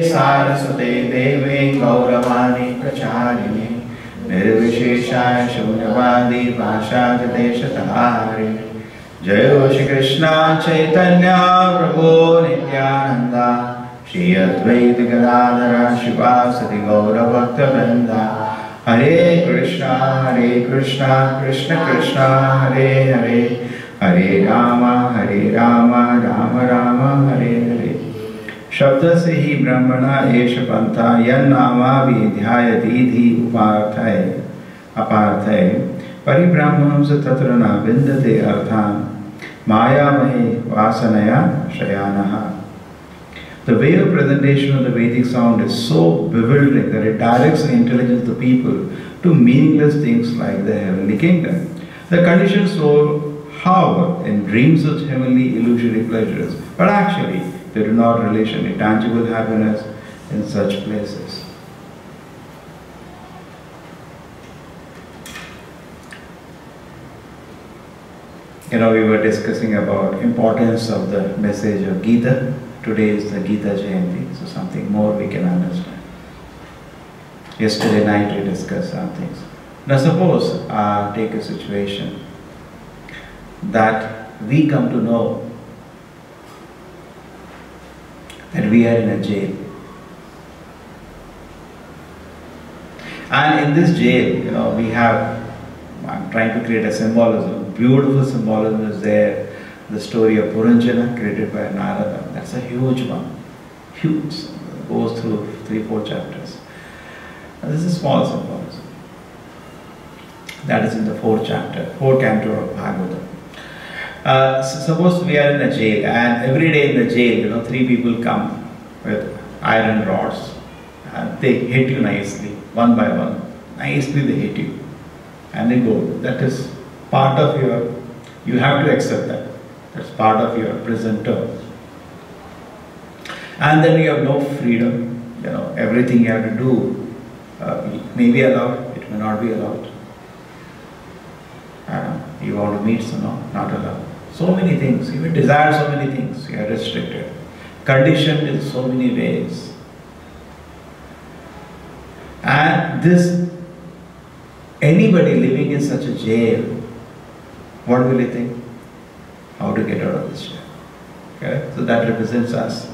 सारस्वते देवे गौरवाणी प्रचारिणे निर्विशेषाय शून्यवादी भाषादेशधारिणे जय श्री कृष्ण चैतन्य प्रभु नित्यानंदा श्री अद्वैत गदाधर शिवासदि गौरभक्तवृंदा हरे कृष्णा कृष्ण कृष्णा हरे हरे हरे राम राम राम हरे हरे। शब्द से ही ब्रह्मणा एष पंथा यन्नामाभिध्यायतीति उपार्थय अपार्थय परिब्रह्मं स तत्र न विन्दते अर्थान् मायामहे वासनया शयानः। The way of presentation of the Vedic sound is so bewildering that it directs the intelligence of the people to meaningless things like the heavenly kingdom. The conditioned soul hover in dreams of heavenly illusory pleasures, but actually they do not relish any tangible happiness in such places. You know, we were discussing about importance of the message of Gita. Today is the Gita Jayanti, so something more we can understand. Yesterday night we discussed some things. Now suppose, take a situation that we come to know that we are in a jail. And in this jail, you know, we have, I'm trying to create a symbolism, beautiful symbolism is there. The story of Puranjana created by Narada, that's a huge one, huge, goes through 3-4 chapters. And this is small symbolism. That is in the 4th chapter, 4th canto of Bhagavad. Suppose we are in a jail, and every day in the jail, you know, 3 people come with iron rods and they hit you nicely, one by one. Nicely they hit you and they go. That is part of your, you have to accept that. That's part of your prison term. And then you have no freedom. You know, everything you have to do may be allowed, it may not be allowed. You want to meet someone, not allowed. So many things, you may desire so many things, you are restricted. Conditioned in so many ways. And this, anybody living in such a jail, what will he think? How to get out of this jail? Okay? So that represents us.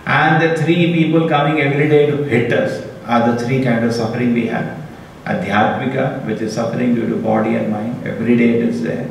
And the 3 people coming every day to hit us are the 3 kinds of suffering we have. Adhyatmika, which is suffering due to body and mind. Every day it is there.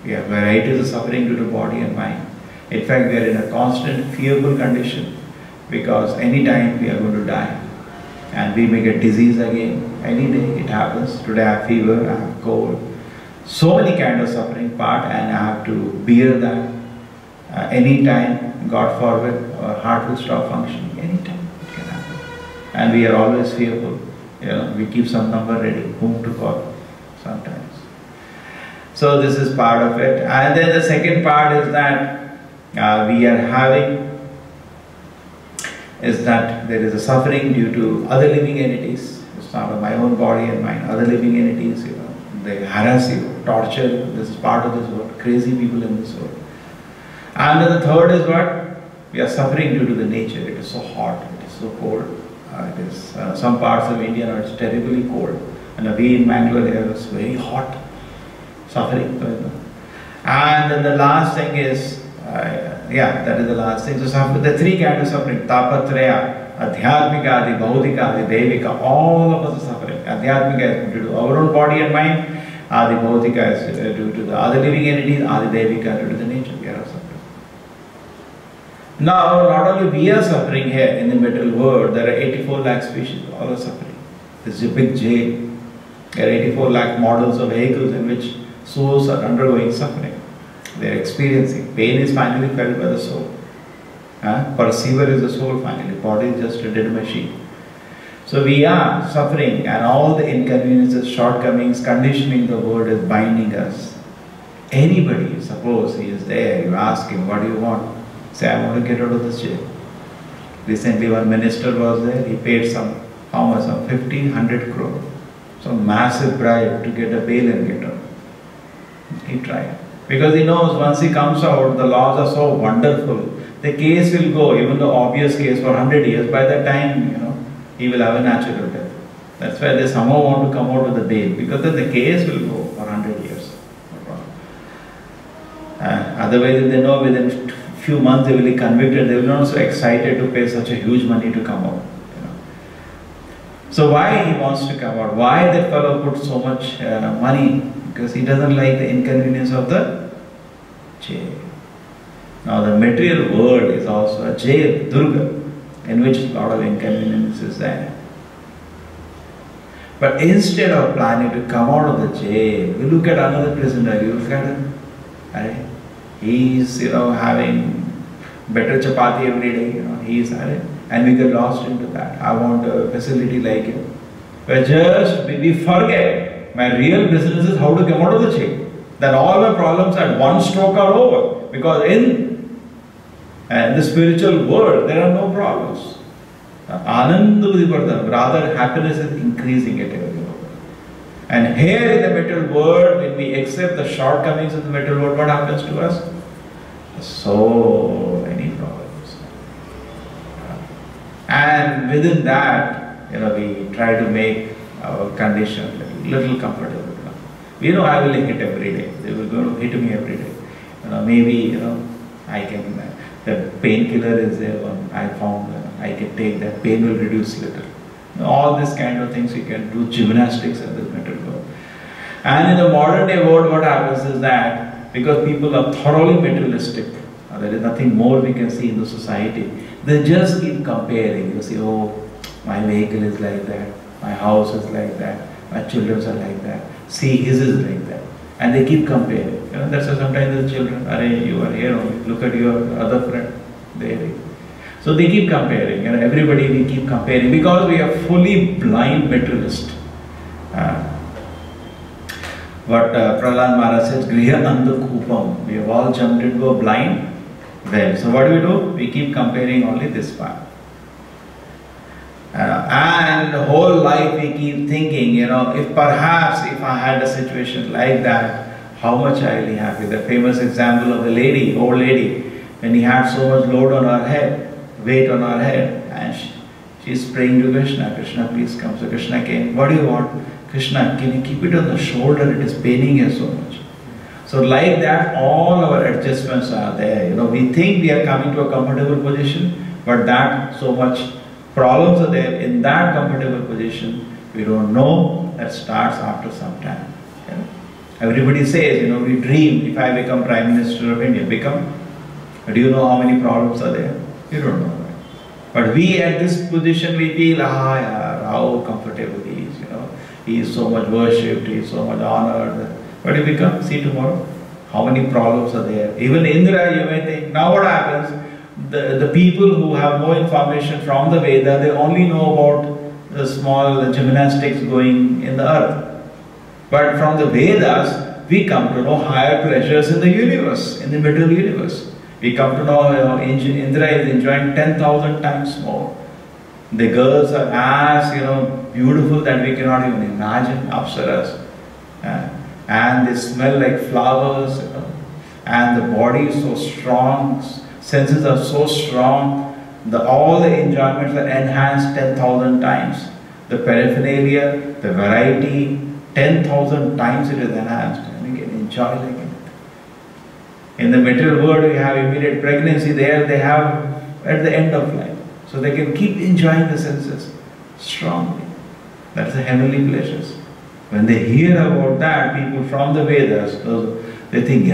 We have varieties of suffering due to body and mind. In fact, we are in a constant fearful condition because any time we are going to die. And we may get disease again. Any day it happens. Today I have fever, I have cold. So many kinds of suffering part, and I have to bear that. Any time, God forbid, our heart will stop functioning. Any time it can happen. And we are always fearful. You know, we keep some number ready, whom to call sometimes. So this is part of it. And then the second part is that we are having, is that there is a suffering due to other living entities. It's not my own body and mind, other living entities, you know. They harass you, torture you. This is part of this world. Crazy people in this world. And then the third is what? We are suffering due to the nature. It is so hot, it is so cold. It is some parts of India are it's terribly cold, and we in Bangalore here is very hot, suffering. And then the last thing is, that is the last thing. So the 3 kinds of suffering: tapatraya, adhyatmika, adi bhaudika, adi devika. All of us are suffering. Adhyatmika is due to our own body and mind. Adi bhaudika is due to the other living entities. Adi devika due to the nature. We are suffering. Now, not only we are suffering here in the material world, there are 84 lakh species, all are suffering. This is a big jail. There are 84 lakh models of vehicles in which souls are undergoing suffering. They are experiencing. Pain is finally felt by the soul. Perceiver is the soul finally. Body is just a dead machine. So we are suffering, and all the inconveniences, shortcomings, conditioning the world is binding us. Anybody, suppose he is there, you ask him, what do you want? Say, I want to get out of this jail. Recently one minister was there, he paid some, how much, some 1,500 crore. Some massive bribe to get a bail and get out. He tried. Because he knows once he comes out, the laws are so wonderful the case will go, even the obvious case, for 100 years. By that time, he will have a natural death. That's why they somehow want to come out with the bail, because then the case will go for 100 years. No problem. Otherwise, if they know within a few months they will be convicted, they will not be so excited to pay such a huge money to come out. So why he wants to come out? Why that fellow put so much money? Because he doesn't like the inconvenience of the jail. Now the material world is also a jail, Durga, in which a lot of inconvenience is there. But instead of planning to come out of the jail, we look at another prisoner, you look at him, right? He's having better chapati every day, he's and we get lost into that. I want a facility like him. But we forget my real business is how to come out of the jail. Then all my problems at one stroke are over. Because in the spiritual world, there are no problems. Rather, happiness is increasing at every moment. And here in the material world, when we accept the shortcomings of the material world, what happens to us? So many problems. And within that, we try to make our condition a little comfortable. I will hit every day. They will go to hit me every day. Maybe, I can, the painkiller is there, I found I can take that, pain will reduce little. All these kind of things you can do, gymnastics in this material world. And in the modern day world, what happens is that, because people are thoroughly materialistic, there is nothing more we can see in the society, they just keep comparing. You see, oh, my vehicle is like that, my house is like that, my children are like that, see, his is like that. And they keep comparing. That's why sometimes the children, you are here only, look at your other friend, there. So they keep comparing, everybody we keep comparing, because we are fully blind materialist. What Prahlad Maharaj says, Griha Andha Kupam, we have all jumped into a blind well. So what do? We keep comparing only this part. And the whole life we keep thinking, if perhaps if I had a situation like that, how much I will be happy. The famous example of the lady, old lady, when he had so much load on her head, weight on her head, and she is praying to Krishna, Krishna please come. So Krishna came, what do you want? Krishna, can you keep it on the shoulder, it is paining you so much. So like that, all our adjustments are there. We think we are coming to a comfortable position, but that so much problems are there in that comfortable position. We don't know. That starts after some time. Everybody says, we dream, if I become Prime Minister of India, but do you know how many problems are there? You don't know. Right? But we at this position, we feel, how comfortable he is. He is so much worshipped, he is so much honored. But you become, see tomorrow, how many problems are there. Even Indra, you may think, now what happens? The people who have no information from the Veda, they only know about the small gymnastics going in the earth. But from the Vedas, we come to know higher pleasures in the universe, in the material universe. We come to know Indra is enjoying 10,000 times more. The girls are as beautiful that we cannot even imagine, apsaras. And they smell like flowers, and the body is so strong, senses are so strong, all the enjoyments are enhanced 10,000 times. The paraphernalia, the variety, 10,000 times it is enhanced, and we can enjoy like it. In the material world, we have immediate pregnancy, there they have at the end of life. So they can keep enjoying the senses strongly. That's the heavenly pleasures. When they hear about that, people from the Vedas, they think,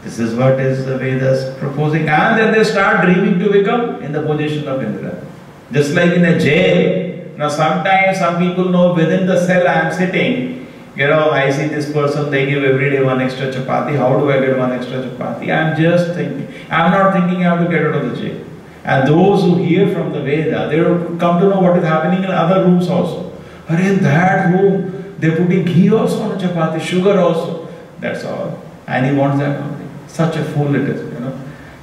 this is what is the Vedas proposing. And then they start dreaming to become in the position of Indra. Just like in a jail. Now sometimes some people know within the cell I am sitting, I see this person, they give every day one extra chapati. How do I get one extra chapati? I am just thinking. I am not thinking how to get out of the jail. And those who hear from the Veda, they will come to know what is happening in other rooms also. But in that room, they are putting ghee also on a chapati, sugar also. That's all. And he wants that only. Such a fool it is,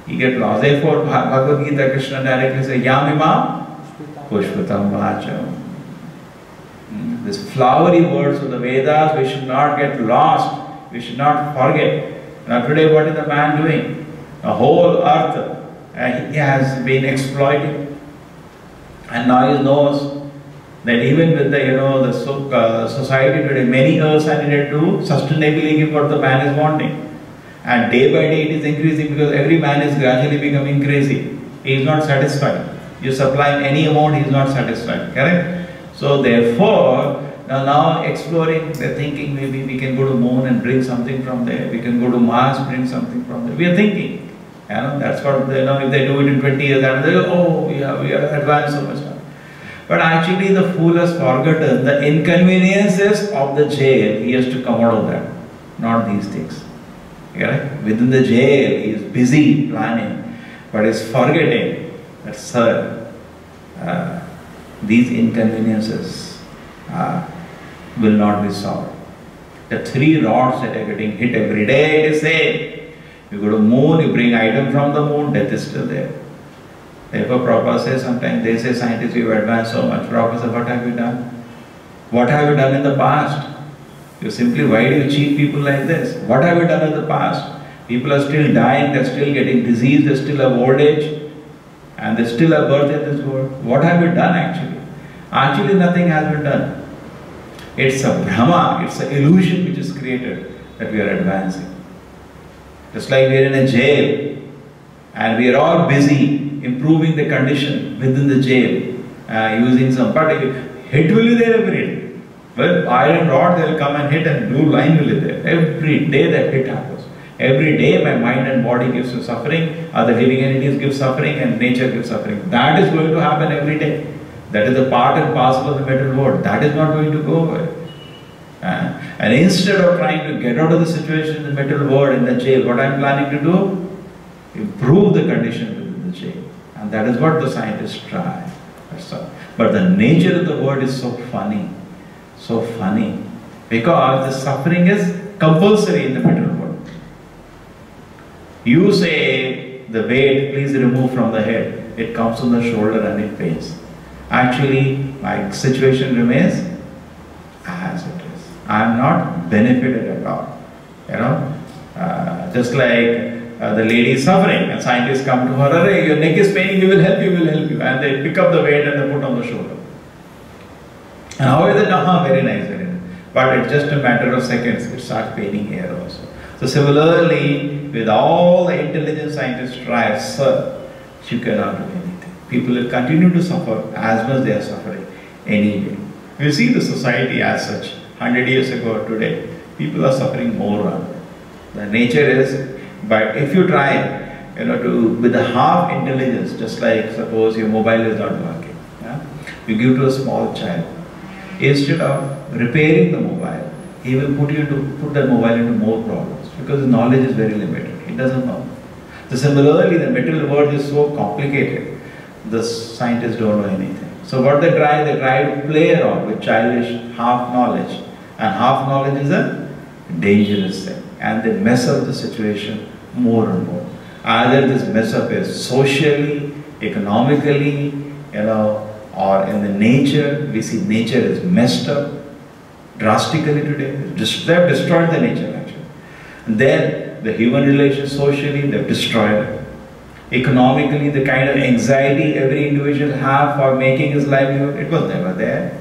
He gets lost. Therefore, Bhagavad Gita, Krishna directly says, Yamimam Pushpatam Vacham. These flowery words of the Vedas, we should not get lost. We should not forget. Now today, what is the man doing? The whole earth, he has been exploiting, and now he knows that even with the society today, many earths are needed to sustainably give what the man is wanting. And day by day it is increasing because every man is gradually becoming crazy. He is not satisfied. You supply him any amount, he is not satisfied. Correct? So therefore, now exploring, they're thinking maybe we can go to moon and bring something from there. We can go to Mars, bring something from there. We are thinking. That's what if they do it in 20 years, and they go, oh, we are advanced so much now. But actually the fool has forgotten the inconveniences of the jail. He has to come out of that, not these things. Within the jail, he is busy planning, but is forgetting that, sir, these inconveniences will not be solved. The 3 rods that are getting hit every day, it is same. You go to moon, you bring item from the moon, death is still there. Therefore, Prabhupada says sometimes, they say scientists, you have advanced so much. Prabhupada says, what have you done? What have you done in the past? You simply, why do you cheat people like this? What have you done in the past? People are still dying, they are still getting disease, they still have old age, and they still have birth in this world. What have you done actually? Actually, nothing has been done. It's a Brahma, it's an illusion which is created that we are advancing. Just like we are in a jail, and we are all busy improving the condition within the jail, using some particular, hit will be there every day. Well, iron rod, they will come and hit, and blue line will be there. Every day that hit happens. Every day my mind and body gives you suffering, other living entities give suffering, and nature gives suffering. That is going to happen every day. That is a part and parcel of the material world. That is not going to go away. And instead of trying to get out of the situation in the material world, in the jail, what I am planning to do? Improve the condition within the jail. And that is what the scientists try. That's all. But the nature of the world is so funny. So funny. Because the suffering is compulsory in the material world. You say the weight, please remove from the head. It comes on the shoulder and it pains. Actually, my situation remains as it is. I am not benefited at all. Just like the lady is suffering, and scientists come to her, "Arey, your neck is paining, we will help you, we will help you." And they pick up the weight and they put on the shoulder. And how is it? Very nice, very nice. But it's just a matter of seconds, it starts paining here also. So similarly, with all the intelligent scientists try, sir, you cannot do anything. People will continue to suffer as much they are suffering anyway. You see the society as such, 100 years ago or today, people are suffering more. The nature is, but if you try, with the half intelligence, just like suppose your mobile is not working, you give to a small child. Instead of repairing the mobile, he will put that mobile into more problems because his knowledge is very limited. He doesn't know. So similarly, the material world is so complicated, the scientists don't know anything. So what they try to play around with childish half knowledge, and half knowledge is a dangerous thing, and they mess up the situation more and more. Either this mess up is socially, economically, or in the nature. We see nature is messed up drastically today. They have destroyed the nature actually. And then the human relations socially, they have destroyed it. Economically, the kind of anxiety every individual have for making his livelihood, it was never there.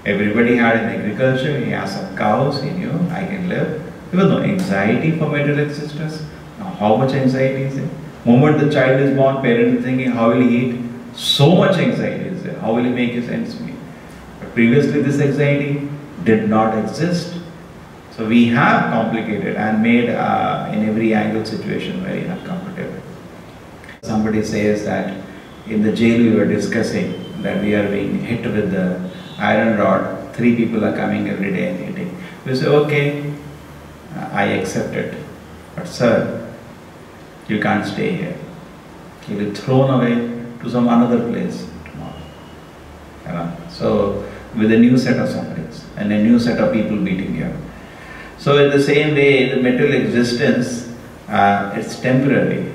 Everybody had in agriculture, he has some cows, he knew, I can live. There was no anxiety for material existence. Now how much anxiety is there? The moment the child is born, parents are thinking, how will he eat? So much anxiety is there. How will he make his ends meet? But previously this anxiety did not exist. So we have complicated and made in every angle situation very uncomfortable. Somebody says that in the jail we were discussing that we are being hit with the iron rod, 3 people are coming every day and hitting. We say, okay, I accept it. But sir, you can't stay here. You will be thrown away to some another place tomorrow. So with a new set of sufferings and a new set of people beating you. So in the same way, the material existence, it's temporary.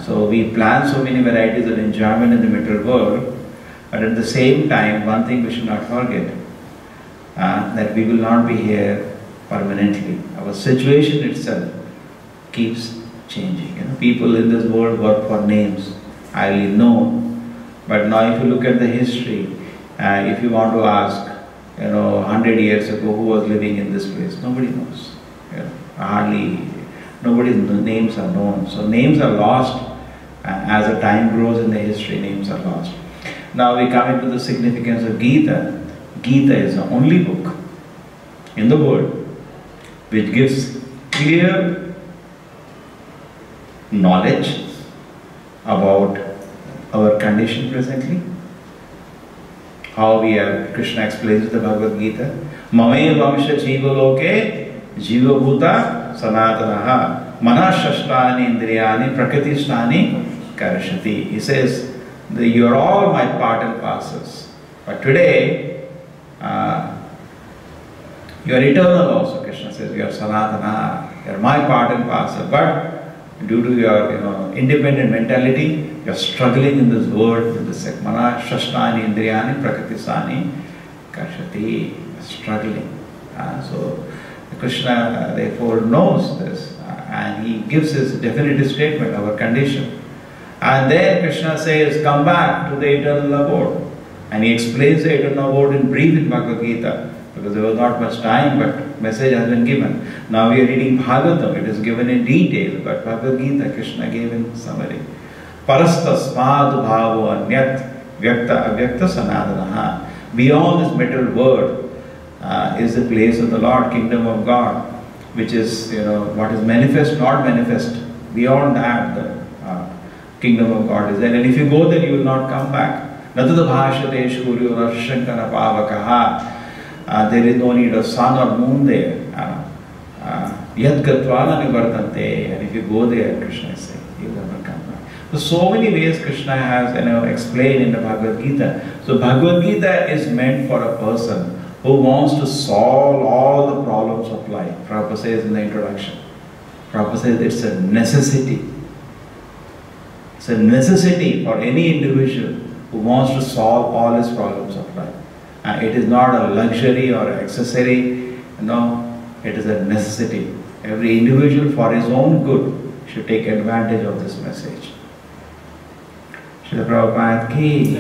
So we plan so many varieties of enjoyment in the material world, but at the same time, one thing we should not forget, that we will not be here permanently. Our situation itself keeps changing. People in this world work for names. highly known. But now if you look at the history, if you want to ask, 100 years ago who was living in this place, nobody knows. Hardly, nobody's names are known. So names are lost. As the time grows in the history, names are lost. Now we come into the significance of Gita. Gita is the only book in the world which gives clear knowledge about our condition presently. How we are, Krishna explains the Bhagavad Gita. Mame vamsha jiva loke jiva bhuta sanatanaha manashashtani indriyani prakritishtani karshati. He says, you are all my part and parcels. But today, you are eternal also. Krishna says, you are sanatana, you are my part and parcel. But due to your independent mentality, you are struggling in this world with this mana, shashtani, indriyani, prakritisani, karshati, struggling. So Krishna therefore knows this and he gives his definitive statement of our condition. And then Krishna says, come back to the eternal abode. And he explains the eternal abode in brief in Bhagavad Gita because there was not much time, but message has been given. Now we are reading Bhagavatam, it is given in detail, but Bhagavad Gita Krishna gave in summary. Parastasmad bhavo anyat vyakta avyakta sanadanaha. Beyond this material world is the place of the Lord, kingdom of God, which is what is manifest, not manifest. Beyond that, the kingdom of God is there. And if you go there, you will not come back. Natada bhashate shuryo rashankara pavakaha. There is no need of sun or moon there. Yad gatvana nivartante. And if you go there, Krishna is saying, you will never come back. So many ways Krishna has explained in the Bhagavad Gita. So Bhagavad Gita is meant for a person who wants to solve all the problems of life. Prabhupada says in the introduction. Prabhupada says it's a necessity. It's a necessity for any individual who wants to solve all his problems of life. It is not a luxury or an accessory. No, it is a necessity. Every individual for his own good should take advantage of this message. Srila Prabhupada ki